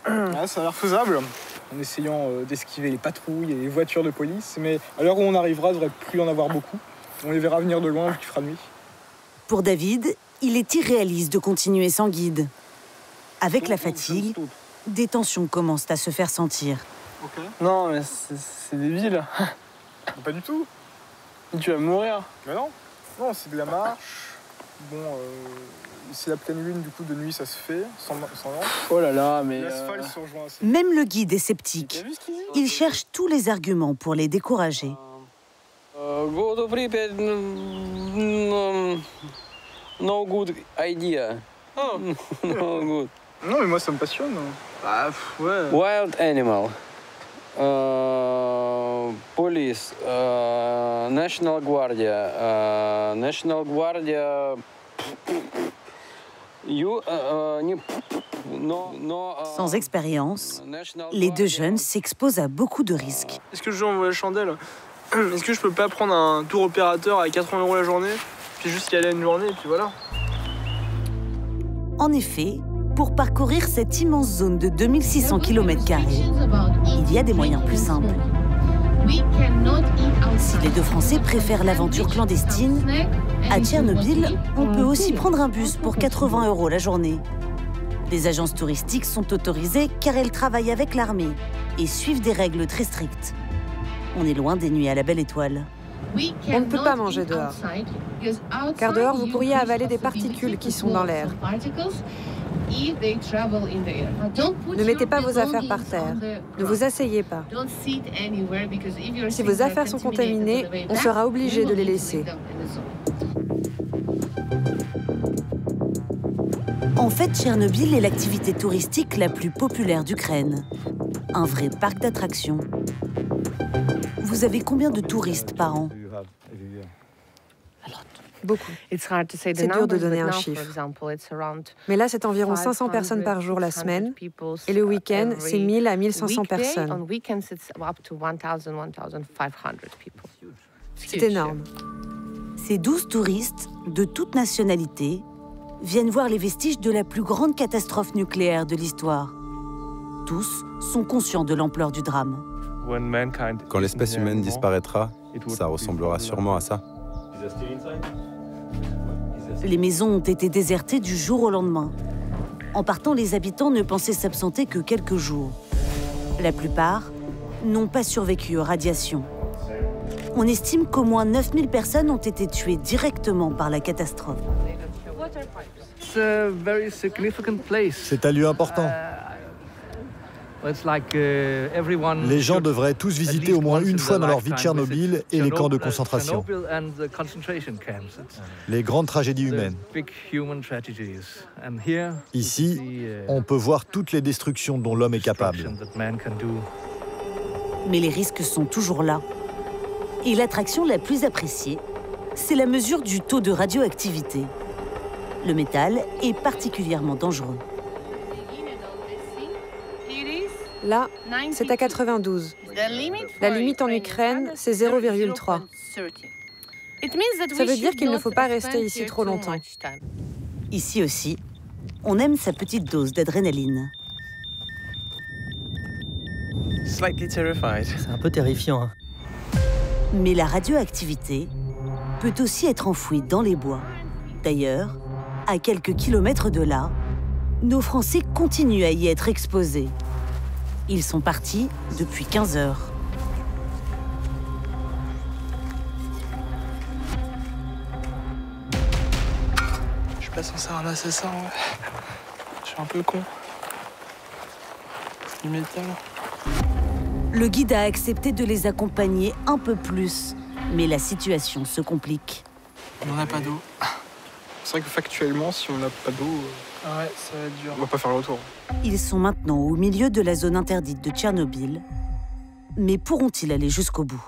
Ah, ça a l'air faisable, en essayant d'esquiver les patrouilles et les voitures de police. Mais à l'heure où on arrivera, il ne devrait plus en avoir beaucoup. On les verra venir de loin vu qu'il fera nuit. Pour David, il est irréaliste de continuer sans guide. Avec la fatigue, des tensions commencent à se faire sentir. Okay. Non, mais c'est débile. Pas du tout. Tu vas mourir. Mais non. Non, c'est de la marche. Bon, c'est la pleine lune, du coup, de nuit, ça se fait, sans lampe. Oh là là, mais... L'asphalte se rejoint assez. Même le guide est sceptique. Il cherche tous les arguments pour les décourager. Go to Pripyat, no good idea. Oh. No good. Non, mais moi, ça me passionne. Bah, ouais. Wild animal. Police, National Guardia, Sans expérience, les deux jeunes s'exposent à beaucoup de risques. Est-ce que je envoie la chandelle? Est-ce que je peux pas prendre un tour opérateur à 80 € la journée, puis juste y aller une journée, et puis voilà? En effet, pour parcourir cette immense zone de 2600 km², il y a des moyens plus simples. Si les deux Français préfèrent l'aventure clandestine, à Tchernobyl, on peut aussi prendre un bus pour 80 € la journée. Les agences touristiques sont autorisées car elles travaillent avec l'armée et suivent des règles très strictes. On est loin des nuits à la belle étoile. On ne peut pas manger dehors, car dehors vous pourriez avaler des particules qui sont dans l'air. Ne mettez pas vos affaires par terre. Ne vous asseyez pas. Si vos affaires sont contaminées, on sera obligé de les laisser. En fait, Tchernobyl est l'activité touristique la plus populaire d'Ukraine. un vrai parc d'attractions. Vous avez combien de touristes par an? Beaucoup. C'est dur de donner un chiffre. Mais là, c'est environ 500 personnes par jour la semaine. Et le week-end, c'est 1000 à 1500 personnes. C'est énorme. Ces 12 touristes, de toute nationalité, viennent voir les vestiges de la plus grande catastrophe nucléaire de l'histoire. Tous sont conscients de l'ampleur du drame. Quand l'espèce humaine disparaîtra, ça ressemblera sûrement à ça. Les maisons ont été désertées du jour au lendemain. En partant, les habitants ne pensaient s'absenter que quelques jours. La plupart n'ont pas survécu aux radiations. On estime qu'au moins 9000 personnes ont été tuées directement par la catastrophe. C'est un lieu important. Les gens devraient tous visiter au moins une fois dans leur vie Tchernobyl et les camps de concentration. Les grandes tragédies humaines. Ici, on peut voir toutes les destructions dont l'homme est capable. Mais les risques sont toujours là. Et l'attraction la plus appréciée, c'est la mesure du taux de radioactivité. Le métal est particulièrement dangereux. Là, c'est à 92. La limite en Ukraine, c'est 0,3. Ça veut dire qu'il ne faut pas rester ici trop longtemps. Ici aussi, on aime sa petite dose d'adrénaline. C'est un peu terrifiant. Hein. Mais la radioactivité peut aussi être enfouie dans les bois. D'ailleurs, à quelques kilomètres de là, nos Français continuent à y être exposés. Ils sont partis depuis 15 heures. Je suis pas censé ramasser ça, ouais. Je suis un peu con. C'est du métal. Le guide a accepté de les accompagner un peu plus, mais la situation se complique. On n'a pas d'eau. C'est vrai que factuellement, si on n'a pas d'eau, ouais, ça va être dur. On va pas faire le retour. Ils sont maintenant au milieu de la zone interdite de Tchernobyl. Mais pourront-ils aller jusqu'au bout?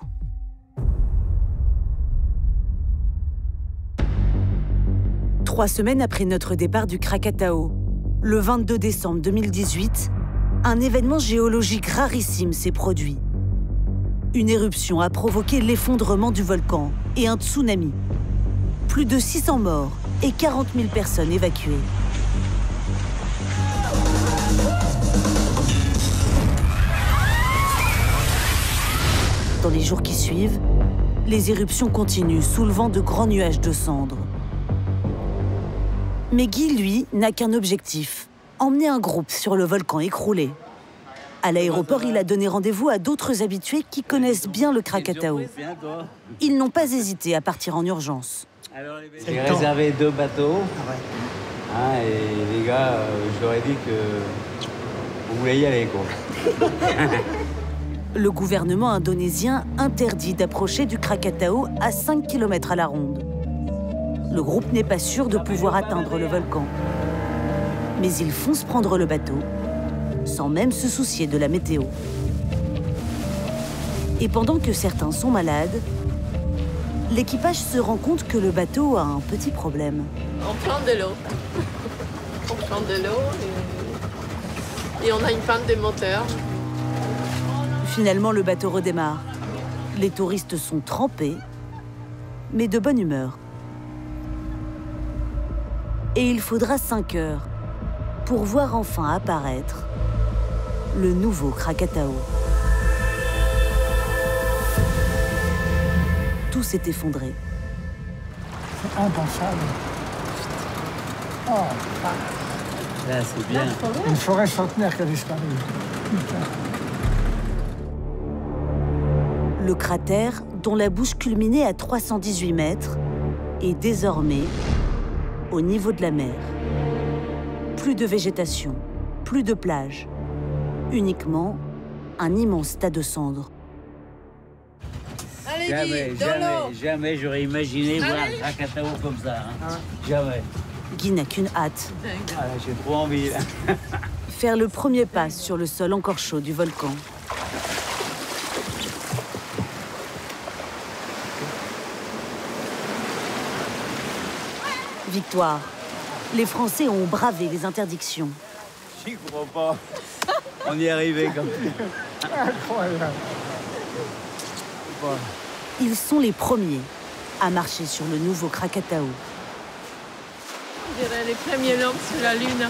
Trois semaines après notre départ du Krakatau, le 22 décembre 2018, un événement géologique rarissime s'est produit. Une éruption a provoqué l'effondrement du volcan et un tsunami. Plus de 600 morts et 40 000 personnes évacuées. Dans les jours qui suivent, les éruptions continuent, soulevant de grands nuages de cendres. Mais Guy, lui, n'a qu'un objectif, emmener un groupe sur le volcan écroulé. À l'aéroport, il a donné rendez-vous à d'autres habitués qui connaissent bien le Krakatau. Ils n'ont pas hésité à partir en urgence. J'ai réservé 2 bateaux. Hein, et les gars, je leur ai dit que vous voulez y aller, quoi. Le gouvernement indonésien interdit d'approcher du Krakatau à 5 km à la ronde. Le groupe n'est pas sûr de pouvoir atteindre le volcan. Mais ils foncent prendre le bateau, sans même se soucier de la météo. Et pendant que certains sont malades, l'équipage se rend compte que le bateau a un petit problème. On prend de l'eau. On prend de l'eau et on a une panne de moteur. Finalement, le bateau redémarre. Les touristes sont trempés, mais de bonne humeur. Et il faudra 5 heures pour voir enfin apparaître le nouveau Krakatau. Tout s'est effondré. C'est impensable. Oh, là, c'est bien. Une forêt centenaire qui a disparu. Putain. Le cratère, dont la bouche culminait à 318 mètres, est désormais au niveau de la mer. Plus de végétation, plus de plage, uniquement un immense tas de cendres. Jamais j'aurais imaginé voir un Krakatau comme ça. Hein. Jamais. Guy n'a qu'une hâte. J'ai trop envie. faire le premier pas sur le sol encore chaud du volcan. Victoire. Les Français ont bravé les interdictions. J'y crois pas. On y est arrivé quand même. Incroyable. Ils sont les premiers à marcher sur le nouveau Krakatau. On dirait les premiers hommes sur la Lune.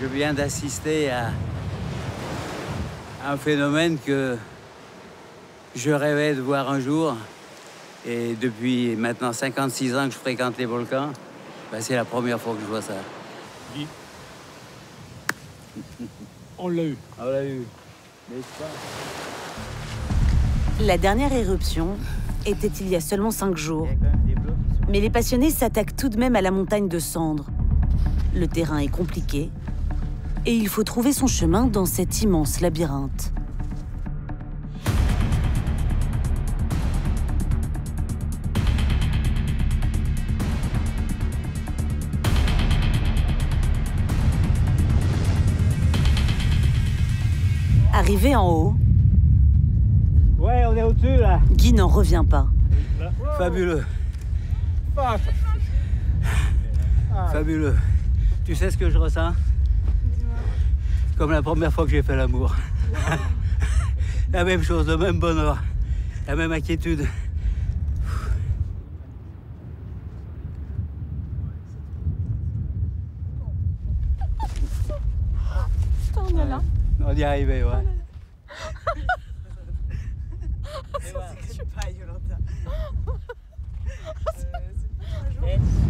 Je viens d'assister à un phénomène que je rêvais de voir un jour. Et depuis maintenant 56 ans que je fréquente les volcans, ben c'est la première fois que je vois ça. On l'a eu. On l'a eu. La dernière éruption était il y a seulement 5 jours. Mais les passionnés s'attaquent tout de même à la montagne de cendres. Le terrain est compliqué et il faut trouver son chemin dans cet immense labyrinthe. Arrivé en haut, ouais, on est au-dessus là. Guy n'en revient pas. Fabuleux. Fabuleux. Tu sais ce que je ressens? Comme la première fois que j'ai fait l'amour. La même chose, le même bonheur, la même inquiétude. On est là. On y est arrivé, ouais.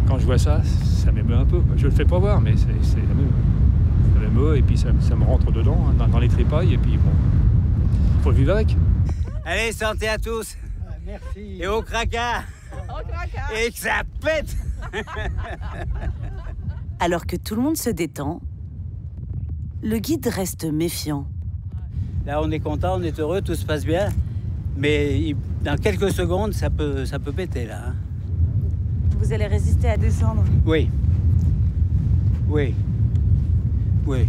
Quand je vois ça, ça m'émeut un peu. Je le fais pas voir, mais ça m'émeut et puis ça me rentre dedans, hein, dans les tripailles, et puis bon, faut le vivre avec. Allez, santé à tous. Merci. Et au Kraka. Et que ça pète. Alors que tout le monde se détend, le guide reste méfiant. Là, on est content, on est heureux, tout se passe bien. Mais dans quelques secondes, ça peut péter, là. Hein. Vous allez résister à descendre? Oui. Oui. Oui.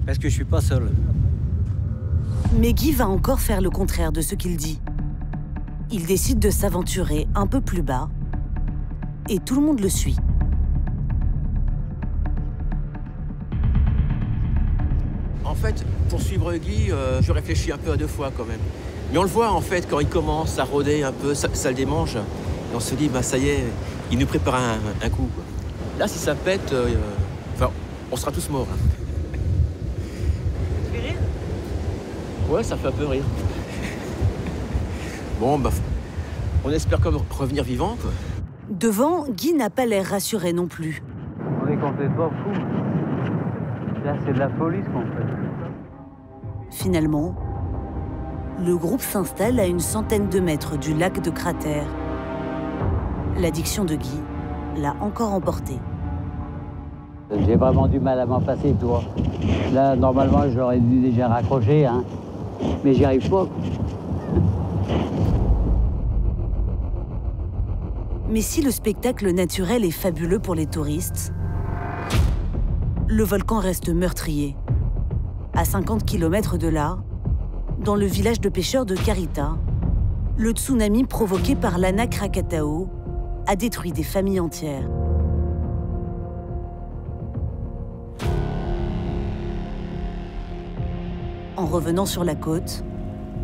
Parce que je suis pas seul. Mais Guy va encore faire le contraire de ce qu'il dit. Il décide de s'aventurer un peu plus bas et tout le monde le suit. En fait, pour suivre Guy, je réfléchis un peu à 2 fois quand même. Mais on le voit en fait quand il commence à rôder un peu, ça le démange. Et on se dit, bah ça y est, il nous prépare un coup. Quoi. Là, si ça pète, on sera tous morts. Hein. Ça fait rire? Ouais, ça fait un peu rire. Bon, bah, on espère comme revenir vivant, quoi. Devant, Guy n'a pas l'air rassuré non plus. On est complètement fou. Là, c'est de la folie ce qu'on fait. Finalement, le groupe s'installe à une centaine de mètres du lac de cratère. L'addiction de Guy l'a encore emporté. J'ai vraiment du mal à m'en passer, toi. Là, normalement, j'aurais dû déjà raccrocher, hein. Mais j'y arrive pas. Mais si le spectacle naturel est fabuleux pour les touristes, le volcan reste meurtrier. À 50 km de là, dans le village de pêcheurs de Karita, le tsunami provoqué par l'Ana Krakatau a détruit des familles entières. En revenant sur la côte,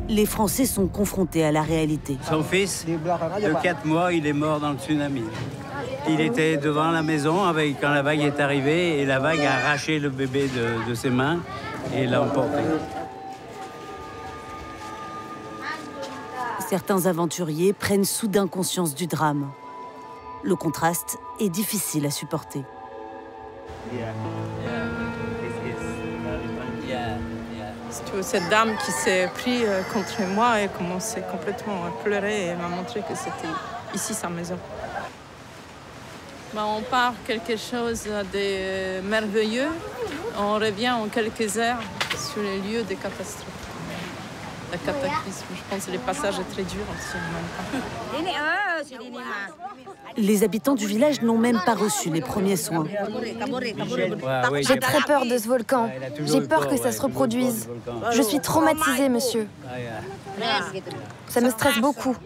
les Français sont confrontés à la réalité. Son fils, de 4 mois, il est mort dans le tsunami. Il était devant la maison quand la vague est arrivée et la vague a arraché le bébé de ses mains et l'a emporté. Certains aventuriers prennent soudain conscience du drame. Le contraste est difficile à supporter. Cette dame qui s'est prise contre moi et commençait complètement à pleurer et m'a montré que c'était ici sa maison. On part quelque chose de merveilleux. On revient en quelques heures sur les lieux de catastrophe. la cataclysme. Je pense que les passages sont très durs aussi en même temps. Les habitants du village n'ont même pas reçu les premiers soins. J'ai très peur de ce volcan. J'ai peur que ça se reproduise. Je suis traumatisée, monsieur. Ça me stresse beaucoup.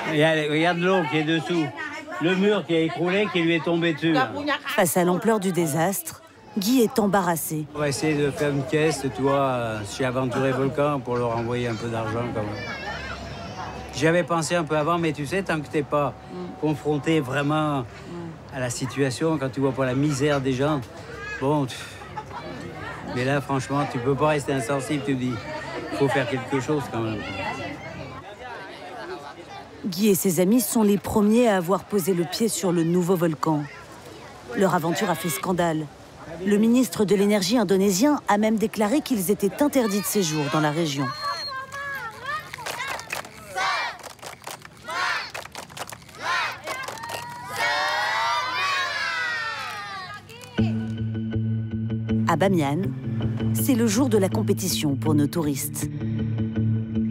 Regarde l'eau qui est dessous. Le mur qui a écroulé, qui lui est tombé dessus. Face à l'ampleur du désastre, Guy est embarrassé. On va essayer de faire une caisse, tu vois, chez Aventuré Volcan pour leur envoyer un peu d'argent quand même. J'y avais pensé un peu avant, mais tu sais, tant que t'es pas confronté vraiment à la situation, quand tu vois pas la misère des gens, bon... Mais là, franchement, tu peux pas rester insensible, tu dis, faut faire quelque chose quand même. Guy et ses amis sont les premiers à avoir posé le pied sur le nouveau volcan. Leur aventure a fait scandale. Le ministre de l'énergie indonésien a même déclaré qu'ils étaient interdits de séjour dans la région. À Bamiyan, c'est le jour de la compétition pour nos touristes.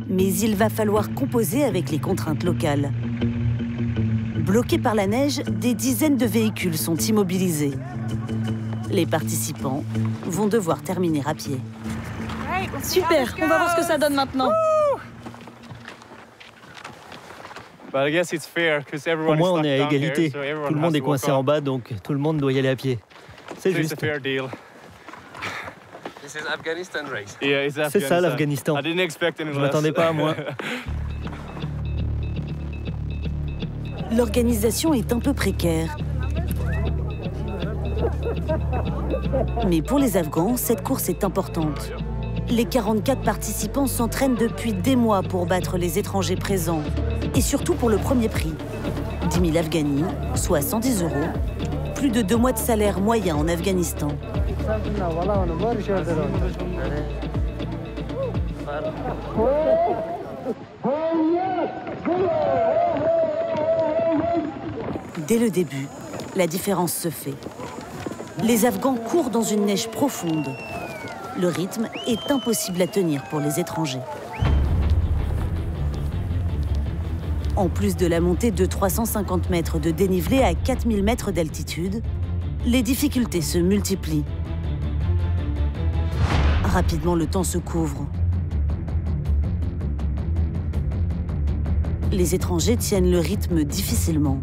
Mais il va falloir composer avec les contraintes locales. Bloqués par la neige, des dizaines de véhicules sont immobilisés. Les participants vont devoir terminer à pied. Super, on va voir ce que ça donne maintenant. Au moins, on est à égalité. Tout le monde est coincé en bas, donc tout le monde doit y aller à pied. C'est juste. C'est ça l'Afghanistan. Je m'attendais pas à moins. L'organisation est un peu précaire. Mais pour les Afghans, cette course est importante. Les 44 participants s'entraînent depuis des mois pour battre les étrangers présents. Et surtout pour le premier prix. 10 000 Afghani, soit 110 €. Plus de 2 mois de salaire moyen en Afghanistan. Dès le début, la différence se fait. Les Afghans courent dans une neige profonde. Le rythme est impossible à tenir pour les étrangers. En plus de la montée de 350 mètres de dénivelé à 4000 mètres d'altitude, les difficultés se multiplient. Rapidement, le temps se couvre. Les étrangers tiennent le rythme difficilement.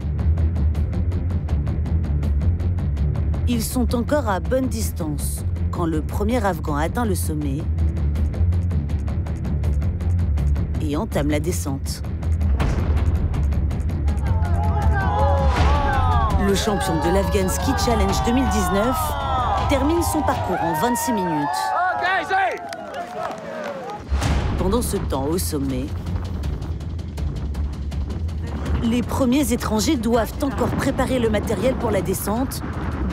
Ils sont encore à bonne distance quand le premier Afghan atteint le sommet et entame la descente. Le champion de l'Afghan Ski Challenge 2019 termine son parcours en 26 minutes. Pendant ce temps, au sommet, les premiers étrangers doivent encore préparer le matériel pour la descente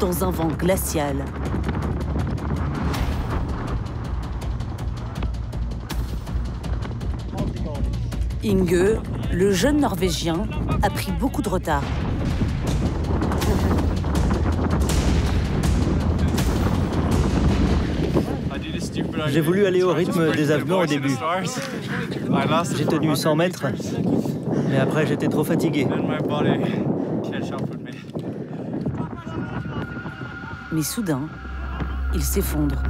dans un vent glacial. Inge, le jeune Norvégien, a pris beaucoup de retard. J'ai voulu aller au rythme des Afghans au début. J'ai tenu 100 mètres, mais après j'étais trop fatigué. Mais soudain, il s'effondre.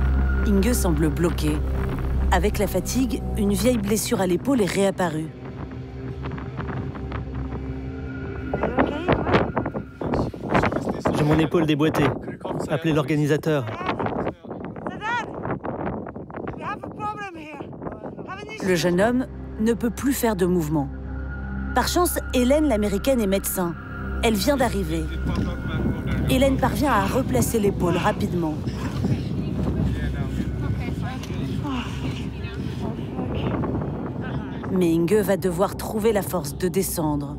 Inge semble bloqué. Avec la fatigue, une vieille blessure à l'épaule est réapparue. J'ai mon épaule déboîtée. Appelez l'organisateur. Le jeune homme ne peut plus faire de mouvement. Par chance, Hélène, l'américaine, est médecin. Elle vient d'arriver. Hélène parvient à replacer l'épaule rapidement. Mais Inge va devoir trouver la force de descendre,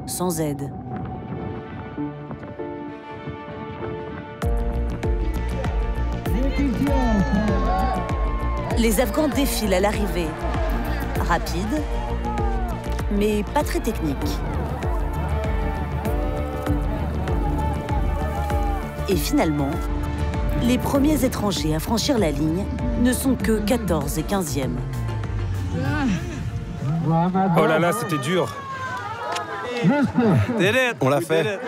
sans aide. Les Afghans défilent à l'arrivée. Rapide, mais pas très technique. Et finalement, les premiers étrangers à franchir la ligne ne sont que 14 et 15e. Oh là là, c'était dur. On l'a fait.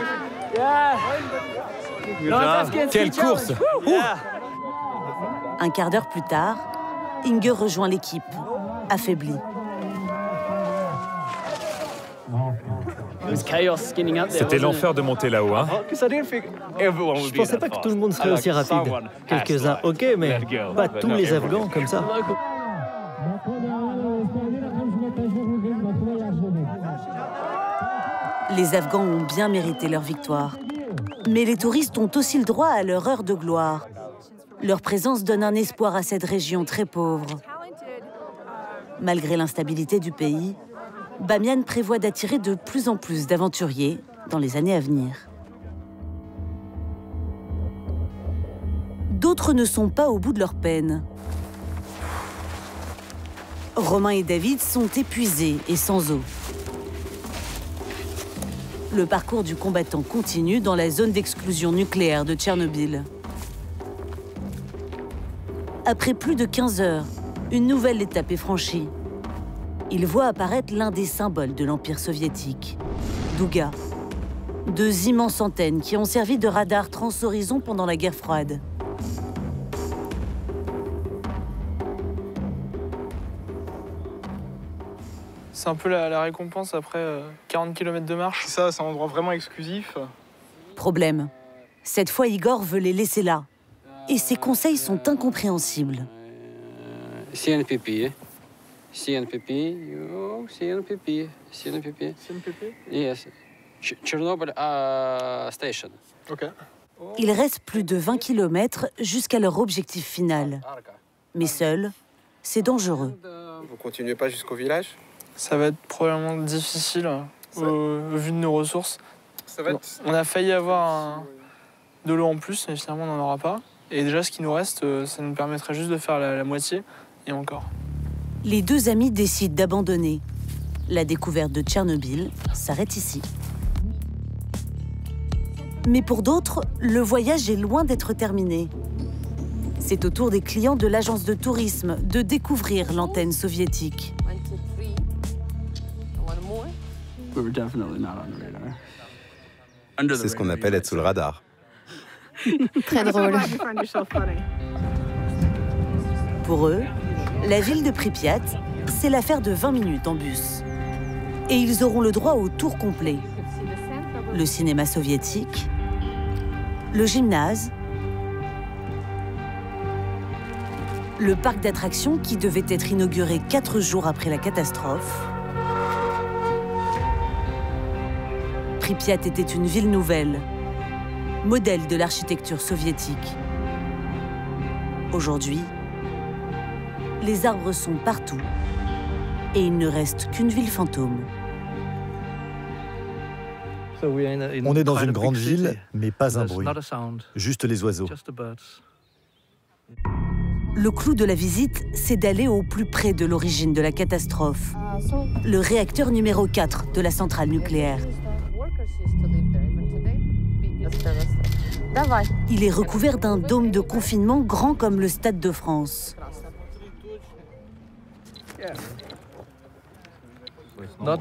Quelle course! Un quart d'heure plus tard, Inge rejoint l'équipe, affaiblie. C'était l'enfer de monter là-haut, hein? Je pensais pas que tout le monde serait aussi rapide. Quelques-uns, ok, mais pas tous les Afghans comme ça. Les Afghans ont bien mérité leur victoire. Mais les touristes ont aussi le droit à leur heure de gloire. Leur présence donne un espoir à cette région très pauvre. Malgré l'instabilité du pays, Bamiyan prévoit d'attirer de plus en plus d'aventuriers dans les années à venir. D'autres ne sont pas au bout de leur peine. Romain et David sont épuisés et sans eau. Le parcours du combattant continue dans la zone d'exclusion nucléaire de Tchernobyl. Après plus de 15 heures, une nouvelle étape est franchie. Il voit apparaître l'un des symboles de l'Empire soviétique, Douga. 2 immenses antennes qui ont servi de radar transhorizon pendant la guerre froide. C'est un peu la récompense après 40 km de marche. C'est ça, c'est un endroit vraiment exclusif. Problème. Cette fois, Igor veut les laisser là. Et ses conseils sont incompréhensibles. CNPP. CNPP. Oh, CNPP. CNPP. CNPP? Yes. Chernobyl Station. Ok. Il reste plus de 20 km jusqu'à leur objectif final. Mais seul, c'est dangereux. Vous continuez pas jusqu'au village? Ça va être probablement difficile au vu de nos ressources. On a failli avoir de l'eau en plus, mais finalement on n'en aura pas. Et déjà, ce qui nous reste, ça nous permettrait juste de faire la moitié, et encore. Les 2 amis décident d'abandonner. La découverte de Tchernobyl s'arrête ici. Mais pour d'autres, le voyage est loin d'être terminé. C'est au tour des clients de l'agence de tourisme de découvrir l'antenne soviétique. C'est ce qu'on appelle être sous le radar. Très drôle. Pour eux, la ville de Pripyat, c'est l'affaire de 20 minutes en bus. Et ils auront le droit au tour complet. Le cinéma soviétique, le gymnase, le parc d'attractions qui devait être inauguré 4 jours après la catastrophe. Pripyat était une ville nouvelle, modèle de l'architecture soviétique. Aujourd'hui, les arbres sont partout et il ne reste qu'une ville fantôme. On est dans une grande ville, mais pas un bruit, juste les oiseaux. Le clou de la visite, c'est d'aller au plus près de l'origine de la catastrophe, le réacteur numéro 4 de la centrale nucléaire. Il est recouvert d'un dôme de confinement grand comme le Stade de France.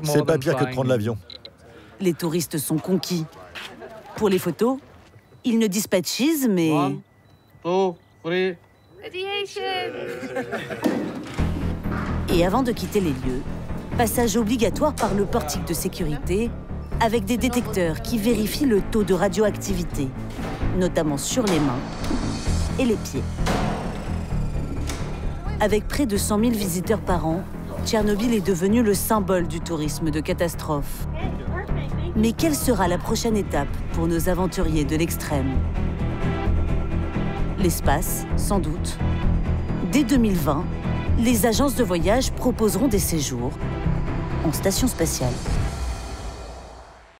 C'est pas pire que de prendre l'avion. Les touristes sont conquis. Pour les photos, ils ne disent pas cheese, mais... Et avant de quitter les lieux, passage obligatoire par le portique de sécurité avec des détecteurs qui vérifient le taux de radioactivité, notamment sur les mains et les pieds. Avec près de 100 000 visiteurs par an, Tchernobyl est devenu le symbole du tourisme de catastrophe. Mais quelle sera la prochaine étape pour nos aventuriers de l'extrême? L'espace, sans doute. Dès 2020, les agences de voyage proposeront des séjours en station spatiale.